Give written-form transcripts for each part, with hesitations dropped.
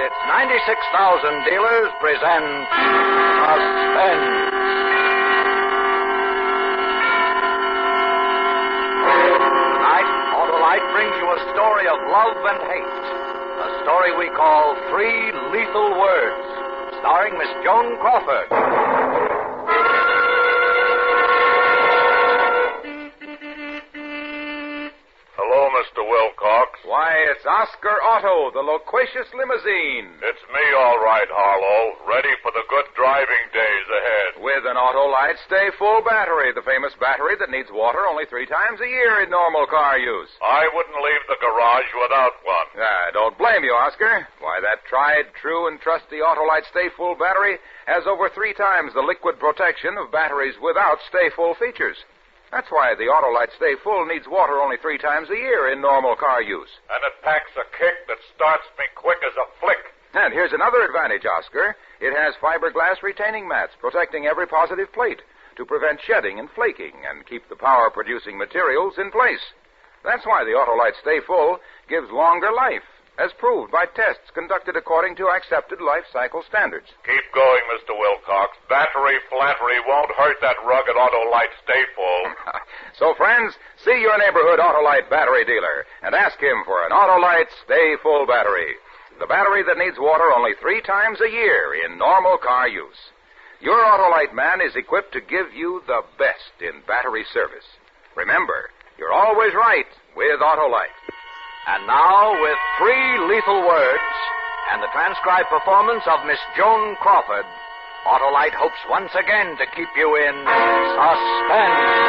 its 96,000 dealers present Suspense. Tonight, Autolite brings you a story of love and hate. A story we call Three Lethal Words, starring Miss Joan Crawford. Hello, Mr. Wilcox. Why, it's Oscar Otto, the loquacious limousine. It's me, all right, Harlow. Ready for the good driving days ahead. With an Autolite Stay Full battery, the famous battery that needs water only 3 times a year in normal car use. I wouldn't leave the garage without one. I don't blame you, Oscar. Why, that tried, true, and trusty Autolite Stay Full battery has over 3 times the liquid protection of batteries without Stay Full features. That's why the Autolite Stay Full needs water only 3 times a year in normal car use. And it packs a kick that starts me quick as a flick. And here's another advantage, Oscar. It has fiberglass retaining mats protecting every positive plate to prevent shedding and flaking and keep the power-producing materials in place. That's why the Autolite Stay Full gives longer life, as proved by tests conducted according to accepted life cycle standards. Keep going, Mr. Wilcox. Battery flattery won't hurt that rugged Autolite Stay Full. So, friends, see your neighborhood Autolite battery dealer and ask him for an Autolite Stay Full battery. The battery that needs water only 3 times a year in normal car use. Your Autolite man is equipped to give you the best in battery service. Remember, you're always right with Autolite. And now, with 3 lethal words and the transcribed performance of Miss Joan Crawford, Autolite hopes once again to keep you in suspense.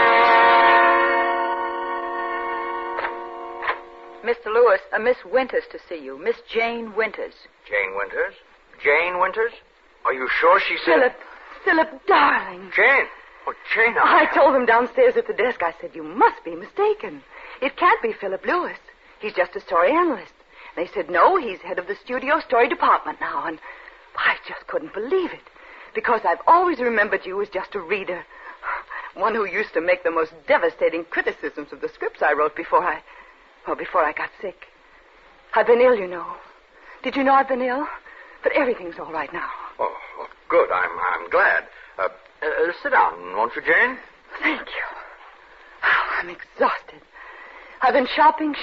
Mr. Lewis, Miss Winters to see you. Miss Jane Winters. Jane Winters? Jane Winters? Are you sure she said... Philip, darling. Jane? Oh, Jane, I told him downstairs at the desk, I said, you must be mistaken. It can't be Philip Lewis. He's just a story analyst. They said, no, he's head of the studio story department now, and I just couldn't believe it, because I've always remembered you as just a reader, one who used to make the most devastating criticisms of the scripts I wrote before I got sick. I've been ill, you know. Did you know I've been ill? But everything's all right now. Oh, good. I'm glad. Sit down, won't you, Jane? Thank you. Oh, I'm exhausted. I've been shopping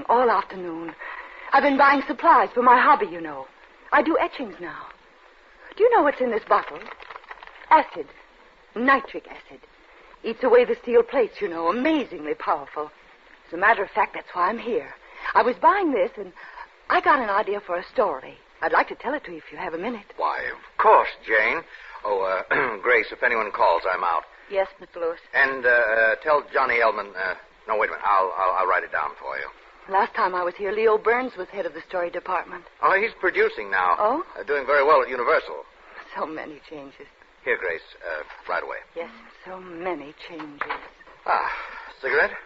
all afternoon. I've been buying supplies for my hobby, you know. I do etchings now. Do you know what's in this bottle? Acid. Nitric acid. Eats away the steel plates, you know. Amazingly powerful. As a matter of fact, that's why I'm here. I was buying this, and I got an idea for a story. I'd like to tell it to you if you have a minute. Why, of course, Jane. Oh, Grace, if anyone calls, I'm out. Yes, Mr. Lewis. And tell Johnny Ellman... No, wait a minute. I'll write it down for you. Last time I was here, Leo Burns was head of the story department. Oh, he's producing now. Oh? Doing very well at Universal. So many changes. Here, Grace, right away. Yes, so many changes. Ah, cigarette?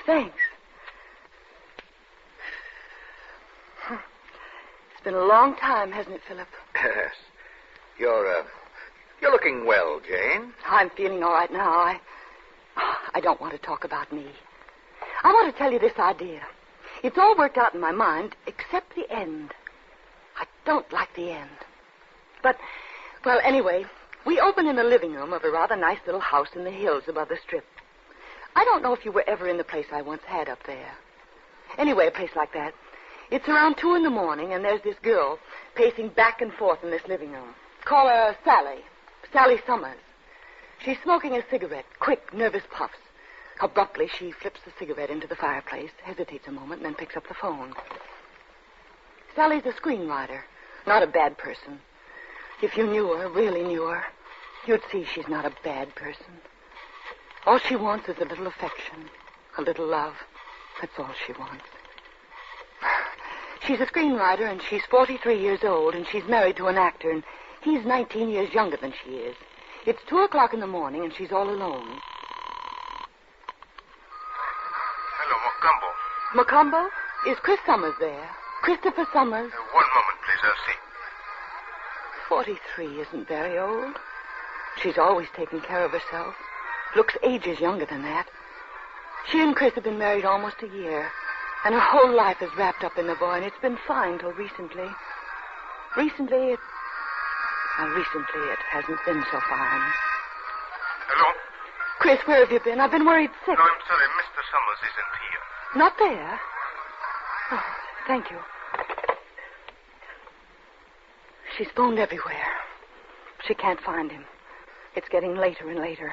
Thanks. It's been a long time, hasn't it, Philip? Yes. You're looking well, Jane. I'm feeling all right now. I don't want to talk about me. I want to tell you this idea. It's all worked out in my mind, except the end. I don't like the end. But, well, anyway, we open in the living room of a rather nice little house in the hills above the Strip. I don't know if you were ever in the place I once had up there. Anyway, a place like that. It's around 2 a.m, and there's this girl pacing back and forth in this living room. Call her Sally. Sally Summers. She's smoking a cigarette, quick, nervous puffs. Abruptly, she flips the cigarette into the fireplace, hesitates a moment, and then picks up the phone. Sally's a screenwriter, not a bad person. If you knew her, really knew her, you'd see she's not a bad person. All she wants is a little affection, a little love. That's all she wants. She's a screenwriter, and she's 43 years old, and she's married to an actor, and he's 19 years younger than she is. It's 2:00 in the morning, and she's all alone. Hello, Macombo. Macombo? Is Chris Summers there? Christopher Summers? 1 moment, please. I'll see. 43 isn't very old. She's always taken care of herself. Looks ages younger than that. She and Chris have been married almost a year, and her whole life is wrapped up in the boy, and it's been fine till recently. Recently, it hasn't been so fine. Hello? Chris, where have you been? I've been worried sick. No, I'm sorry. Mr. Summers isn't here. Not there? Oh, thank you. She's phoned everywhere. She can't find him. It's getting later and later.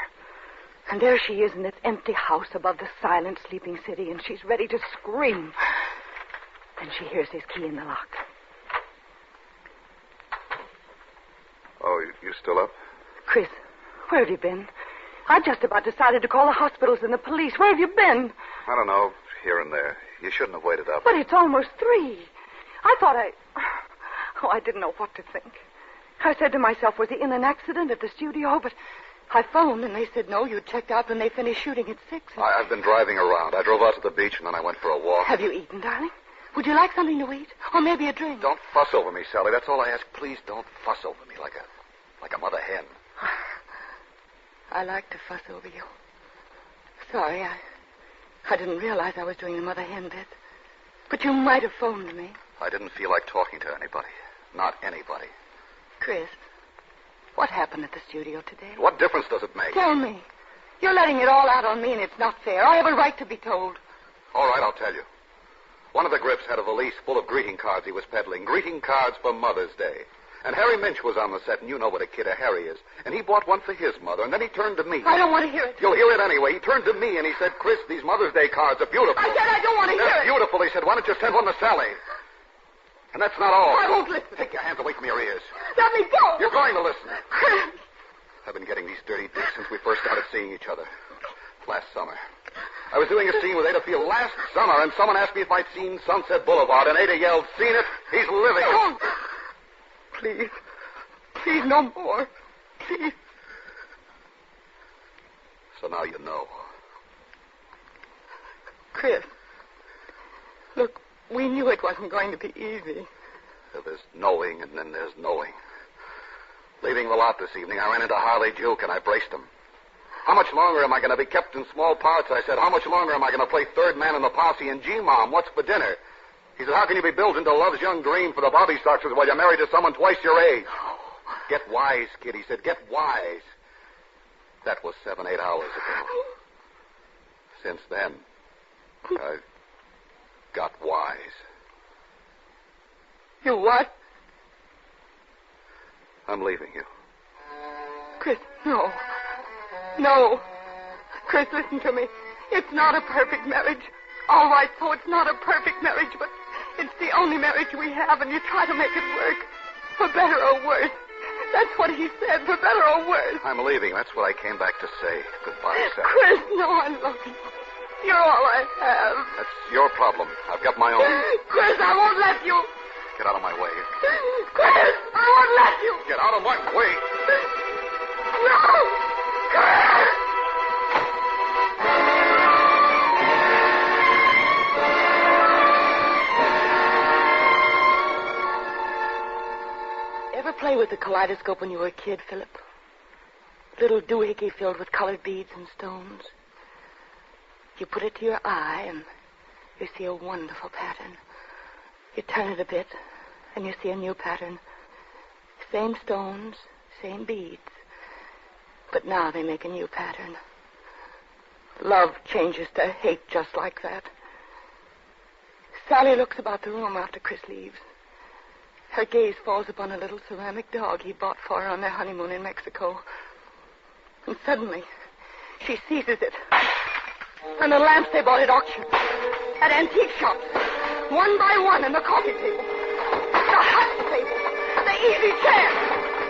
And there she is in this empty house above the silent, sleeping city, and she's ready to scream. Then she hears his key in the lock. Oh, you still up? Chris, where have you been? I just about decided to call the hospitals and the police. Where have you been? I don't know, here and there. You shouldn't have waited up. But it's almost 3. I thought I didn't know what to think. I said to myself, was he in an accident at the studio? But I phoned, and they said, no, you checked out when they finished shooting at 6. I've been driving around. I drove out to the beach, and then I went for a walk. Have you eaten, darling? Would you like something to eat? Or maybe a drink? Don't fuss over me, Sally. That's all I ask. Please don't fuss over me like a mother hen. I like to fuss over you. Sorry, I didn't realize I was doing the mother hen bit. But you might have phoned me. I didn't feel like talking to anybody. Not anybody. Chris, what happened at the studio today? What difference does it make? Tell me. You're letting it all out on me, and it's not fair. I have a right to be told. All right, I'll tell you. One of the grips had a valise full of greeting cards he was peddling. Greeting cards for Mother's Day. And Harry Minch was on the set, and you know what a kid a Harry is. And he bought one for his mother, and then he turned to me. I don't want to hear it. You'll hear it anyway. He turned to me, and he said, Chris, these Mother's Day cards are beautiful. I said I don't want to hear They're it. beautiful, he said. Why don't you send one to Sally? And that's not all. I won't listen. Take your hands away from your ears. Let me go. You're going to listen. Chris. I've been getting these dirty digs since we first started seeing each other. Last summer. I was doing a scene with Ada Field last summer, and someone asked me if I'd seen Sunset Boulevard, and Ada yelled, seen it? He's living it. Don't. Please. Please, no more. Please. So now you know. Chris. Look, we knew it wasn't going to be easy. There's knowing, and then there's knowing. Leaving the lot this evening, I ran into Harley Juke, and I braced him. How much longer am I going to be kept in small parts? I said, how much longer am I going to play third man in the posse and G-Mom? What's for dinner? He said, how can you be built into love's young dream for the Bobby Soxers while you're married to someone twice your age? Get wise, kid, he said, get wise. That was 7-8 hours ago. Since then, I got wise. You what? I'm leaving you. Chris, no. No. Chris, listen to me. It's not a perfect marriage. All right, so it's not a perfect marriage, but it's the only marriage we have, and you try to make it work. For better or worse. That's what he said, for better or worse. I'm leaving. That's what I came back to say. Goodbye, Sally. Chris, no, I love you. You're all I have. That's your problem. I've got my own. Chris, I won't let you. Get out of my way. Chris, I won't let you. Get out of my way. No! Chris! Ever play with the kaleidoscope when you were a kid, Philip? Little doohickey filled with colored beads and stones. You put it to your eye, and you see a wonderful pattern. You turn it a bit, and you see a new pattern. Same stones, same beads. But now they make a new pattern. Love changes to hate just like that. Sally looks about the room after Chris leaves. Her gaze falls upon a little ceramic dog he bought for her on their honeymoon in Mexico. And suddenly, she seizes it. And the lamps they bought at auction. At antique shops. One by one, and the coffee table. The hot table. The easy chair.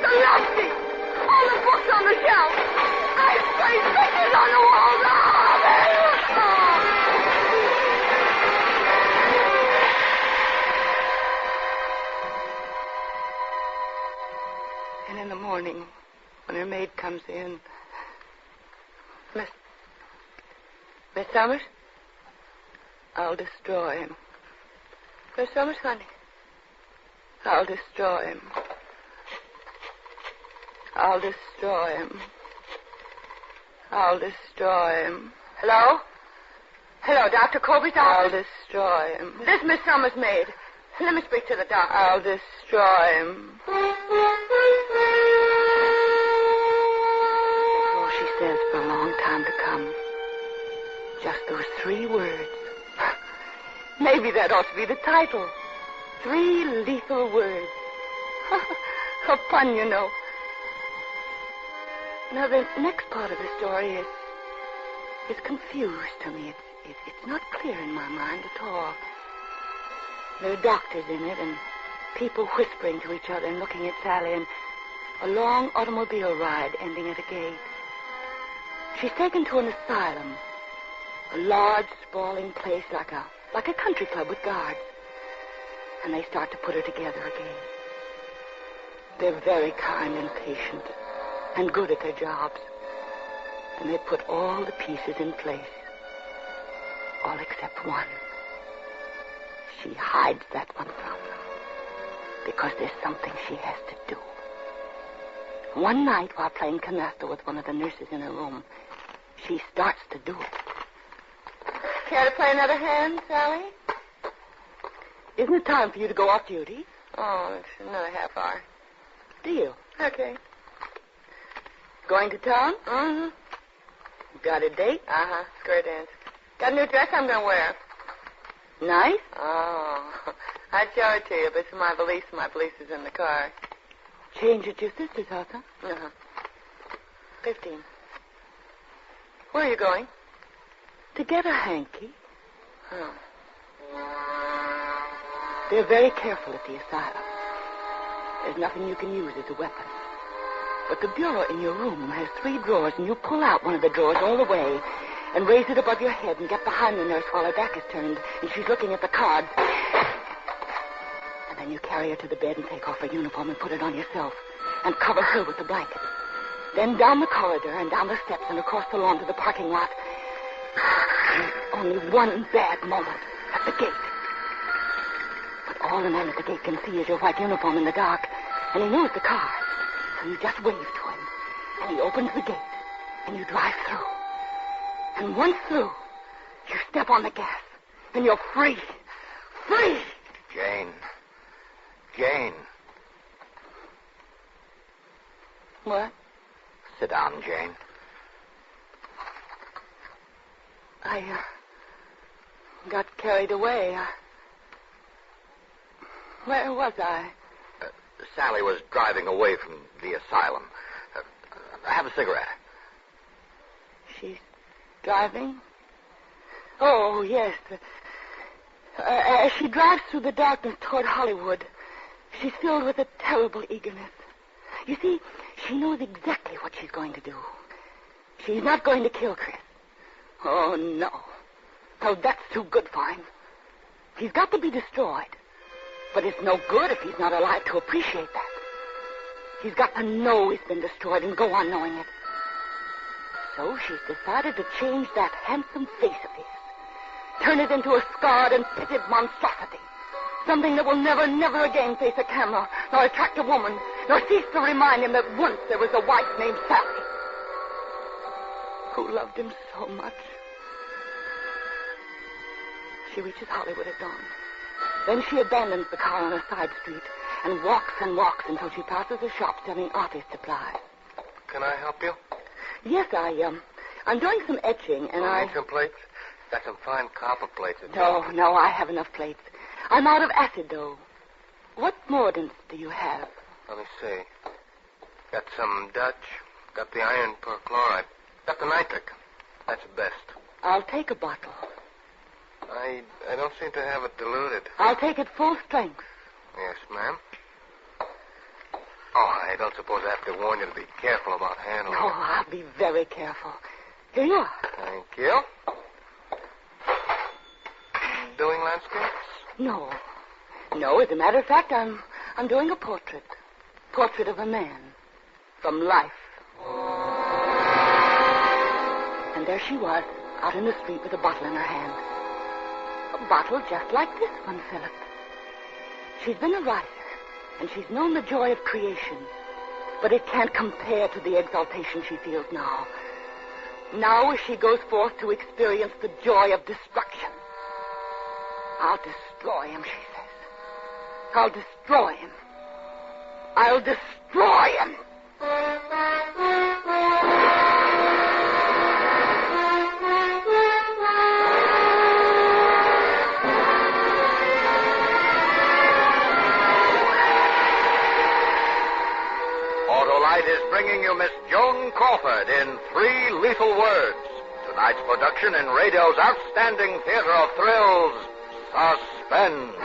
The love seat. All the books on the shelf. Nice great pictures on the walls. And in the morning, when her maid comes in, Miss Summers? I'll destroy him. Miss Summers, honey? I'll destroy him. I'll destroy him. I'll destroy him. Hello? Hello, Dr. Colby's office? I'll destroy him. This Miss Summers' maid. Let me speak to the doctor. I'll destroy him. Oh, she says for a long time to come. Just those 3 words. Maybe that ought to be the title. 3 lethal words. A pun, you know. Now, the next part of the story is confused to me. It's not clear in my mind at all. There are doctors in it and people whispering to each other and looking at Sally and a long automobile ride ending at a gate. She's taken to an asylum, a large, sprawling place like a country club with guards. And they start to put her together again. They're very kind and patient and good at their jobs. And they put all the pieces in place. All except one. She hides that one from them. Because there's something she has to do. One night while playing canasta with one of the nurses in her room, she starts to do it. Care to play another hand, Sally? Isn't it time for you to go off duty? Oh, it's another half hour. Deal. Okay. Going to town? Mm-hmm. Got a date? Uh-huh. Square dance. Got a new dress I'm going to wear. Nice? Oh, I'd show it to you, but it's my valise. My valise is in the car. Change at your sister's house, huh? Uh-huh. 15. Where are you going? To get a hanky. Oh. They're very careful at the asylum. There's nothing you can use as a weapon. But the bureau in your room has 3 drawers, and you pull out one of the drawers all the way and raise it above your head and get behind the nurse while her back is turned and she's looking at the cards. And then you carry her to the bed and take off her uniform and put it on yourself and cover her with the blanket. Then down the corridor and down the steps and across the lawn to the parking lot. There's only one bad moment at the gate. But all the man at the gate can see is your white uniform in the dark, and he knows the car. So you just wave to him, and he opens the gate, and you drive through. And once through, you step on the gas, and you're free. Free! Jane. What? Sit down, Jane. I got carried away. Where was I? Sally was driving away from the asylum. Have a cigarette. She's driving? Oh, yes. As she drives through the darkness toward Hollywood, she's filled with a terrible eagerness. You see, she knows exactly what she's going to do. She's not going to kill Chris. Oh, no. No, that's too good for him. He's got to be destroyed. But it's no good if he's not alive to appreciate that. He's got to know he's been destroyed and go on knowing it. So she's decided to change that handsome face of his. Turn it into a scarred and pitted monstrosity. Something that will never, never again face a camera, nor attract a woman, nor cease to remind him that once there was a wife named Sally who loved him so much. She reaches Hollywood at dawn. Then she abandons the car on a side street and walks until she passes a shop selling office supplies. Can I help you? Yes, I'm doing some etching, and I... Need some plates? Got some fine copper plates. No, I have enough plates. I'm out of acid, though. What mordants do you have? Let me see. Got some Dutch. Got the iron perchloride. Got the nitric. That's the best. I'll take a bottle. I don't seem to have it diluted. I'll take it full strength. Yes, ma'am. Oh, I don't suppose I have to warn you to be careful about handling Oh, it. I'll be very careful. Here you are. Thank you. Doing landscapes? No, as a matter of fact, I'm doing a portrait. Portrait of a man. From life. And there she was, out in the street with a bottle in her hand. A bottle just like this one, Philip. She's been a writer, and she's known the joy of creation. But it can't compare to the exaltation she feels now. Now as she goes forth to experience the joy of destruction. I'll destroy him, she says. I'll destroy him. I'll destroy him. Autolite is bringing you Miss Joan Crawford in 3 Lethal Words. Tonight's production in radio's outstanding theater of thrills, Suspense.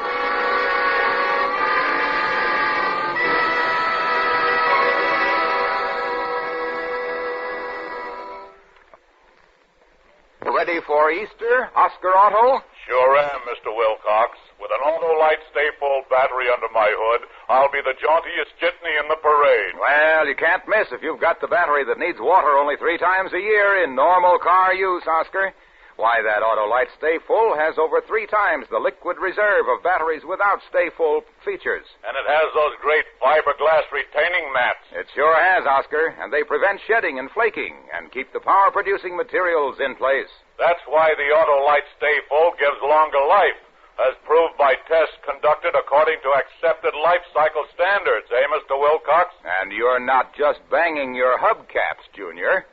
Ready for Easter, Oscar Otto? Sure am, Mr. Wilcox. With an Autolite stay-full battery under my hood, I'll be the jauntiest jitney in the parade. Well, you can't miss if you've got the battery that needs water only 3 times a year in normal car use, Oscar. Why, that Autolite Stay Full has over 3 times the liquid reserve of batteries without Stay Full features. And it has those great fiberglass retaining mats. It sure has, Oscar, and they prevent shedding and flaking and keep the power-producing materials in place. That's why the Autolite Stay Full gives longer life, as proved by tests conducted according to accepted life cycle standards, eh, Mr. Wilcox? And you're not just banging your hubcaps, Junior.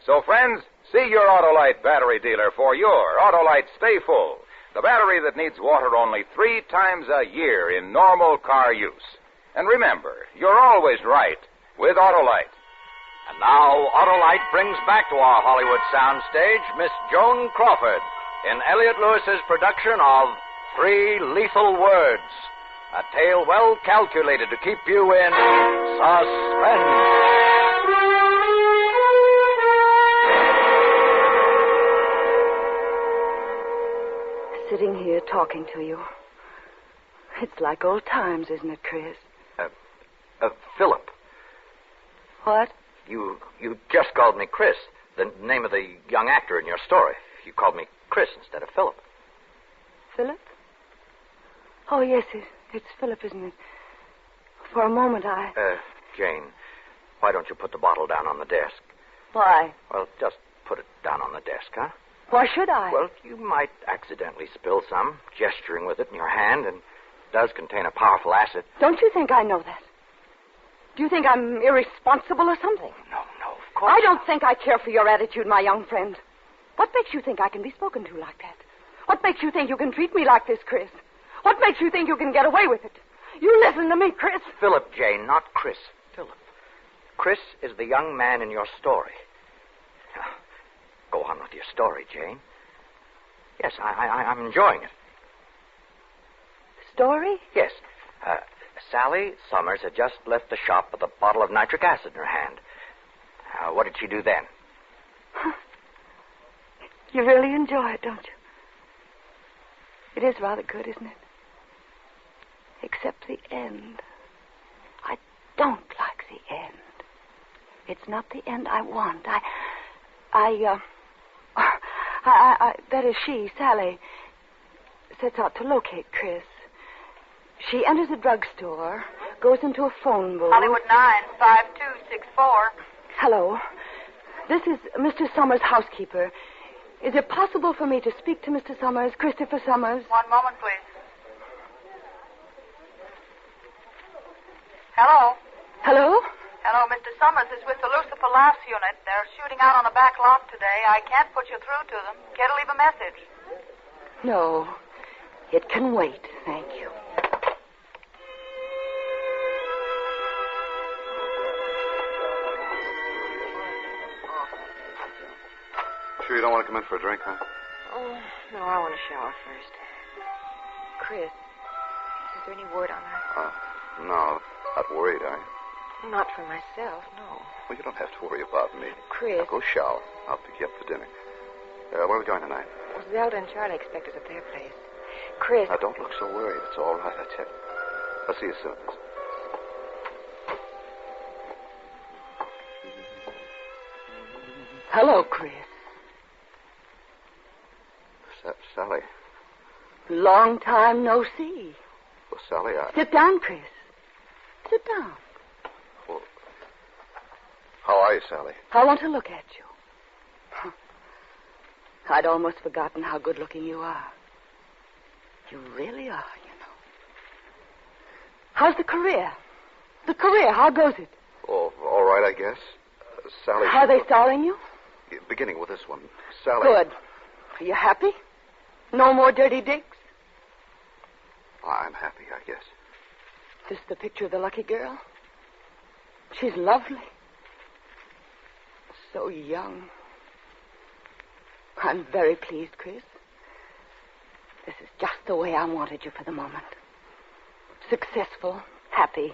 So, friends, see your Autolite battery dealer for your Autolite Stay Full, the battery that needs water only 3 times a year in normal car use. And remember, you're always right with Autolite. And now, Autolite brings back to our Hollywood soundstage Miss Joan Crawford in Elliot Lewis's production of 3 Lethal Words, a tale well calculated to keep you in suspense. Sitting here talking to you. It's like old times, isn't it, Chris? Philip, What? you just called me Chris, the name of the young actor in your story. You called me Chris instead of Philip. Philip? Oh, yes, it's Philip, isn't it? For a moment, Jane, why don't you put the bottle down on the desk? Why? Well, just put it down on the desk, huh? Why should I? Well, you might accidentally spill some, gesturing with it in your hand, and it does contain a powerful acid. Don't you think I know that? Do you think I'm irresponsible or something? No, of course. I don't think I care for your attitude, my young friend. What makes you think I can be spoken to like that? What makes you think you can treat me like this, Chris? What makes you think you can get away with it? You listen to me, Chris. Philip, Jane, not Chris. Philip. Chris is the young man in your story. Now, go on with your story, Jane. Yes, I'm enjoying it. Story? Yes. Sally Summers had just left the shop with a bottle of nitric acid in her hand. What did she do then? You really enjoy it, don't you? It is rather good, isn't it? Except the end. I don't like the end. It's not the end I want. That is she, Sally, sets out to locate Chris. She enters a drugstore, goes into a phone booth. Hollywood 95264. Hello. This is Mr. Summers' housekeeper. Is it possible for me to speak to Mr. Summers, Christopher Summers? One moment, please. Hello? Hello? Hello, Mr. Summers is with the Lucifer Laughs unit. They're shooting out on the back lot today. I can't put you through to them. Care to leave a message? No. It can wait, thank you. Sure you don't want to come in for a drink, huh? Oh, no, I want to shower first. Chris, is there any word on her? No. Not worried, are you? Not for myself, no. Well, you don't have to worry about me. Chris. Now go shower. I'll pick you up for dinner. Where are we going tonight? Zelda and Charlie expect us at their place. Chris. Now, don't look so worried. It's all right, I tell you. I'll see you soon. Hello, Chris. Sally. Long time no see. Well, Sally, Sit down, Chris. Sit down. Well, how are you, Sally? I want to look at you. I'd almost forgotten how good-looking you are. You really are, you know. How's the career? The career, how goes it? Oh, all right, I guess. Sally... Are they starring you? Beginning with this one. Sally... Good. Are you happy? No more dirty digs? I'm happy, I guess. This the picture of the lucky girl? She's lovely. So young. I'm very pleased, Chris. This is just the way I wanted you for the moment. Successful, happy,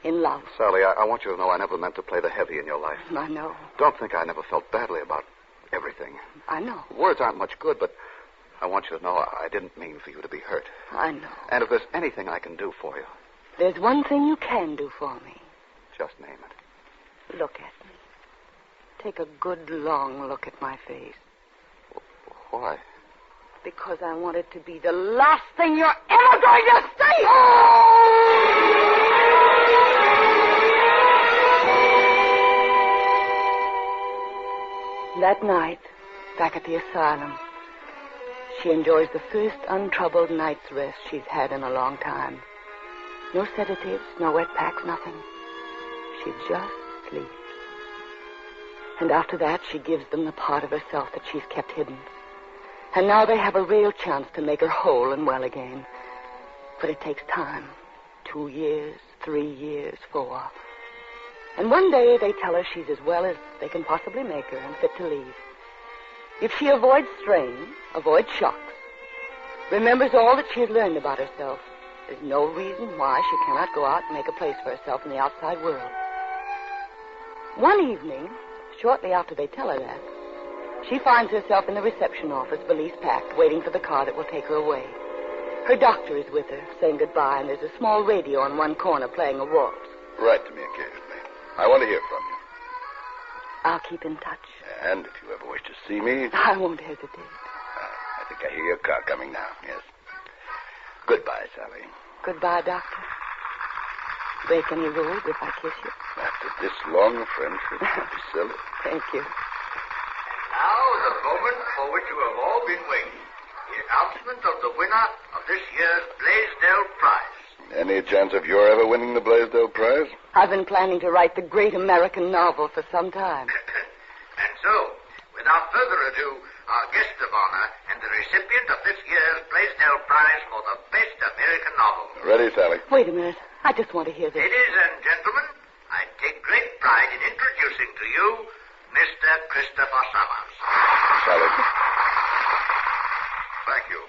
in love. Sally, I want you to know I never meant to play the heavy in your life. I know. Don't think I never felt badly about everything. I know. Words aren't much good, but I want you to know I didn't mean for you to be hurt. I know. And if there's anything I can do for you... There's one thing you can do for me. Just name it. Look at me. Take a good, long look at my face. Why? Because I want it to be the last thing you're ever going to say! That night, back at the asylum, she enjoys the first untroubled night's rest she's had in a long time. No sedatives, no wet packs, nothing. She just sleeps. And after that, she gives them the part of herself that she's kept hidden. And now they have a real chance to make her whole and well again. But it takes time. 2 years, 3 years, 4. And one day they tell her she's as well as they can possibly make her and fit to leave. If she avoids strain, avoids shocks, remembers all that she has learned about herself, there's no reason why she cannot go out and make a place for herself in the outside world. One evening, shortly after they tell her that, she finds herself in the reception office, valise packed, waiting for the car that will take her away. Her doctor is with her, saying goodbye, and there's a small radio in one corner playing a waltz. Write to me occasionally. I want to hear from you. I'll keep in touch. And if you ever wish to see me... I won't hesitate. I think I hear your car coming now, yes. Goodbye, Sally. Goodbye, Doctor. Break any rules if I kiss you? After this long friendship, don't be silly. Thank you. Now, the moment for which you have all been waiting. The announcement of the winner of this year's Blaisdell Prize. Any chance of your ever winning the Blaisdell Prize? I've been planning to write the great American novel for some time. And so, without further ado, our guest of honor and the recipient of this year's Blaisdell Prize for the best American novel. Ready, Sally. Wait a minute. I just want to hear this. Ladies and gentlemen, I take great pride in introducing to you Mr. Christopher Summers. Sally. Thank you.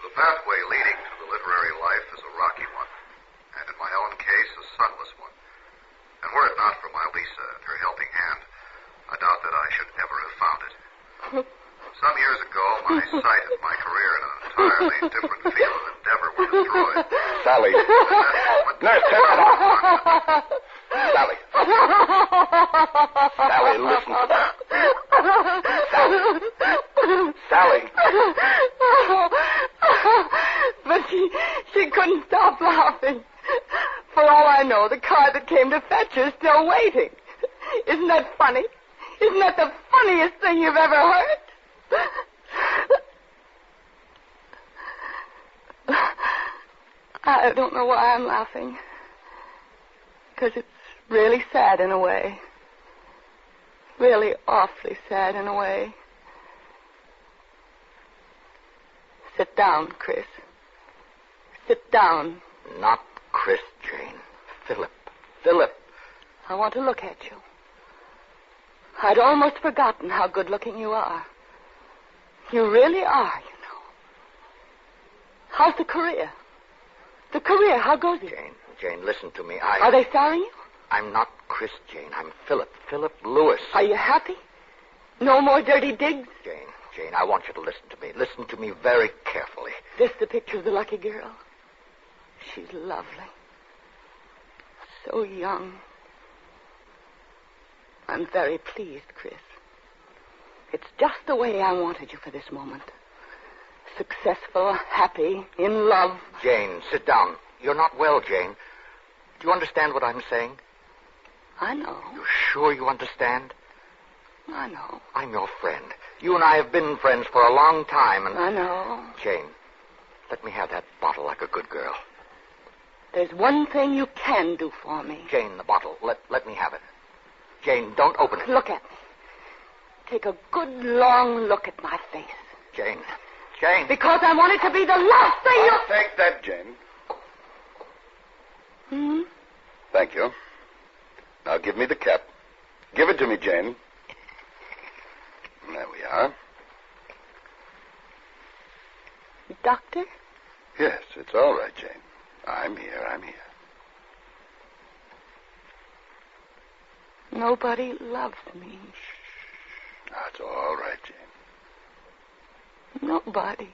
The pathway leading to the literary life is a rocky one, and in my own case, a sunless one. And were it not for my Lisa and her helping hand, I doubt that I should ever have found it. Some years ago, my sight and my career in an entirely different field of endeavor were destroyed. Sally. Nurse, turn it off. Sally. Sally, listen to me. Sally. But she couldn't stop laughing. For all I know, the car that came to fetch her is still waiting. Isn't that funny? Isn't that the funniest thing you've ever heard? I don't know why I'm laughing. Because it's really sad in a way. Really awfully sad in a way. Sit down, Chris. Sit down. Not Chris, Jane. Philip. Philip. I want to look at you. I'd almost forgotten how good-looking you are. You really are, you know. How's the career? The career, how goes it? Jane, listen to me. Are they starring you? I'm not Chris, Jane. I'm Philip. Philip Lewis. Are you happy? No more dirty digs? Jane, I want you to listen to me. Listen to me very carefully. This the picture of the lucky girl? She's lovely. So young. I'm very pleased, Chris. It's just the way I wanted you for this moment. Successful, happy, in love. Jane, sit down. You're not well, Jane. Do you understand what I'm saying? I know. You sure you understand? I know. I'm your friend. You and I have been friends for a long time, and... I know. Jane, let me have that bottle like a good girl. There's one thing you can do for me. Jane, the bottle. Let me have it. Jane, don't open it. Look at me. Take a good, long look at my face. Jane. Because I want it to be the last thing you... Take that, Jane. Thank you. Now give me the cap. Give it to me, Jane. There we are. Doctor? Yes, it's all right, Jane. I'm here. Nobody loves me. That's all right, Jane. Nobody.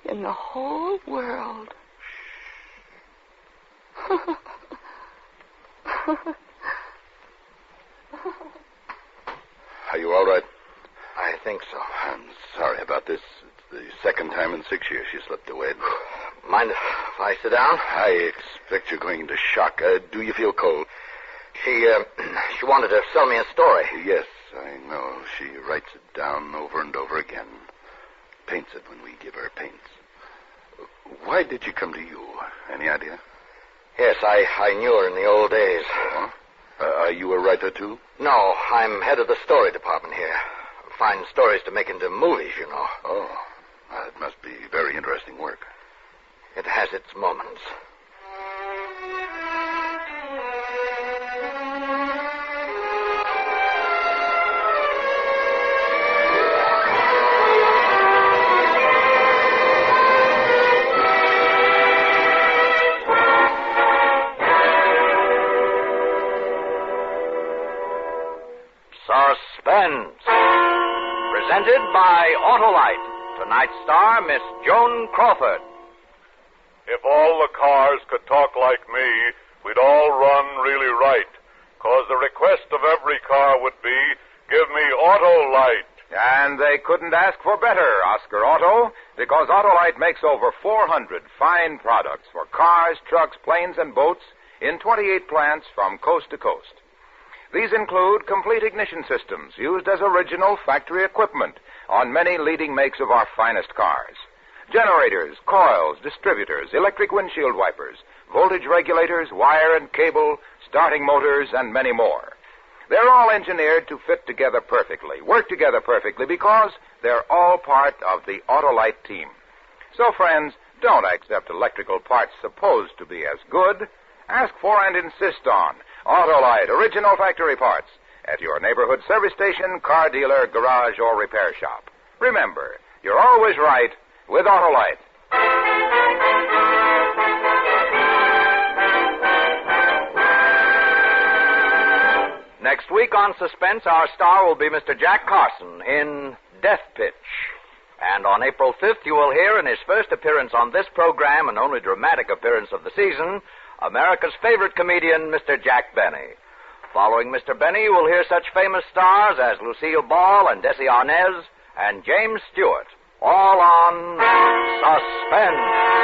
In the whole world. Are you all right? I think so. I'm sorry about this. It's the second time in 6 years she slipped away. Mind if I sit down? I expect you're going into shock. Do you feel cold? She wanted to sell me a story. Yes, I know. She writes it down over and over again. Paints it when we give her paints. Why did she come to you? Any idea? Yes, I knew her in the old days. Oh? Are you a writer, too? No, I'm head of the story department here. Find stories to make into movies, you know. Oh, it must be very interesting work. It has its moments. Suspense. Presented by Autolite. Tonight's star, Miss Joan Crawford. If all the cars could talk like me, we'd all run really right. 'Cause the request of every car would be, give me Autolite. And they couldn't ask for better, Oscar Auto, because Autolite makes over 400 fine products for cars, trucks, planes, and boats in 28 plants from coast to coast. These include complete ignition systems used as original factory equipment on many leading makes of our finest cars. Generators, coils, distributors, electric windshield wipers, voltage regulators, wire and cable, starting motors, and many more. They're all engineered to fit together perfectly, work together perfectly, because they're all part of the Autolite team. So, friends, don't accept electrical parts supposed to be as good. Ask for and insist on Autolite original factory parts at your neighborhood service station, car dealer, garage, or repair shop. Remember, you're always right with Autolite. Next week on Suspense, our star will be Mr. Jack Carson in Death Pitch. And on April 5th, you will hear in his first appearance on this program, and only dramatic appearance of the season, America's favorite comedian, Mr. Jack Benny. Following Mr. Benny, you will hear such famous stars as Lucille Ball and Desi Arnaz and James Stewart, all on Suspense.